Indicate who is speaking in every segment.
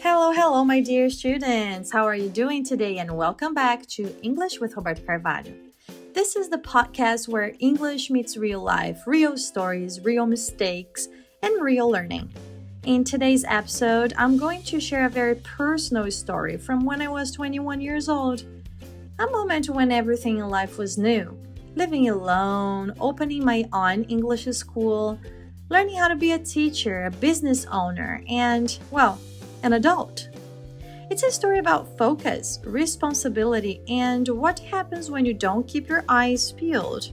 Speaker 1: Hello, my dear students. How are you doing today? And welcome back to English with Roberta Carvalho. This is the podcast where English meets real life, real stories, real mistakes, and real learning. In today's episode, I'm going to share a very personal story from when I was 21 years old. A moment when everything in life was new. Living alone, opening my own English school, learning how to be a teacher, a business owner, and, an adult. It's a story about focus, responsibility, and what happens when you don't keep your eyes peeled.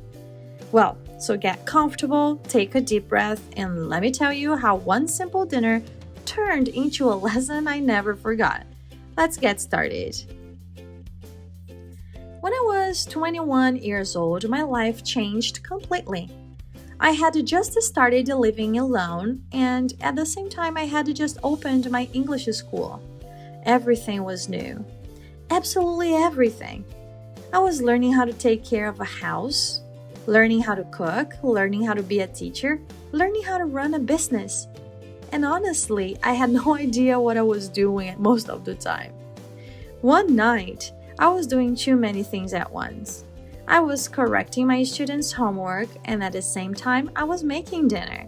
Speaker 1: So get comfortable, take a deep breath, and let me tell you how one simple dinner turned into a lesson I never forgot. Let's get started. When I was 21 years old, my life changed completely. I had just started living alone, and at the same time, I had just opened my English school. Everything was new. Absolutely everything. I was learning how to take care of a house, learning how to cook, learning how to be a teacher, learning how to run a business. And honestly, I had no idea what I was doing most of the time. One night, I was doing too many things at once. I was correcting my students' homework, and at the same time, I was making dinner.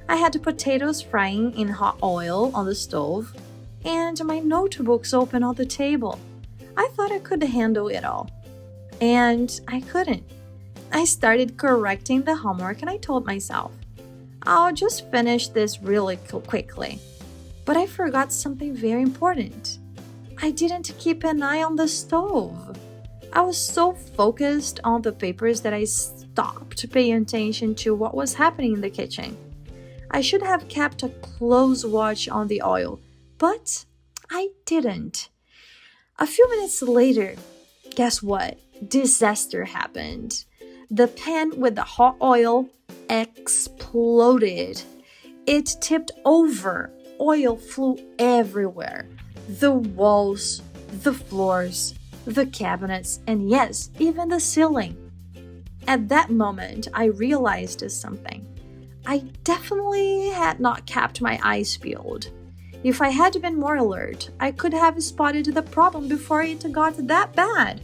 Speaker 1: I had potatoes frying in hot oil on the stove, and my notebooks open on the table. I thought I could handle it all. And I couldn't. I started correcting the homework, and I told myself, I'll just finish this really quickly. But I forgot something very important. I didn't keep an eye on the stove. I was so focused on the papers that I stopped paying attention to what was happening in the kitchen. I should have kept a close watch on the oil, but I didn't. A few minutes later, guess what? Disaster happened. The pan with the hot oil exploded. It tipped over. Oil flew everywhere. The walls, the floors, the cabinets, and yes, even the ceiling. At that moment, I realized something. I definitely had not kept my eyes peeled. If I had been more alert, I could have spotted the problem before it got that bad.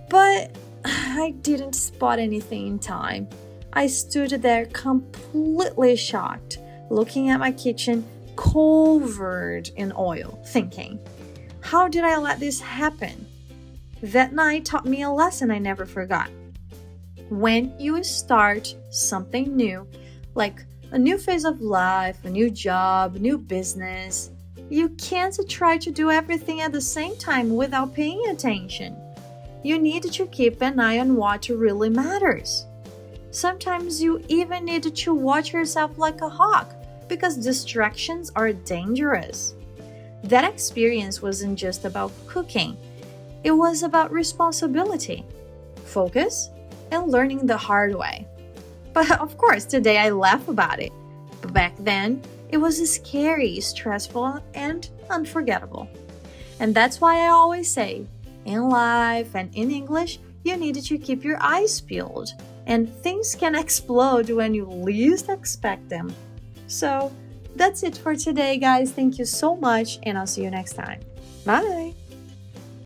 Speaker 1: But I didn't spot anything in time. I stood there completely shocked, looking at my kitchen covered in oil, thinking, how did I let this happen? That night taught me a lesson I never forgot. When you start something new, like a new phase of life, a new job, new business, you can't try to do everything at the same time without paying attention. You need to keep an eye on what really matters. Sometimes you even need to watch yourself like a hawk because distractions are dangerous. That experience wasn't just about cooking. It was about responsibility, focus, and learning the hard way. But of course, today I laugh about it. But back then, it was scary, stressful, and unforgettable. And that's why I always say, in life and in English, you need to keep your eyes peeled. And things can explode when you least expect them. So, that's it for today, guys. Thank you so much, and I'll see you next time. Bye!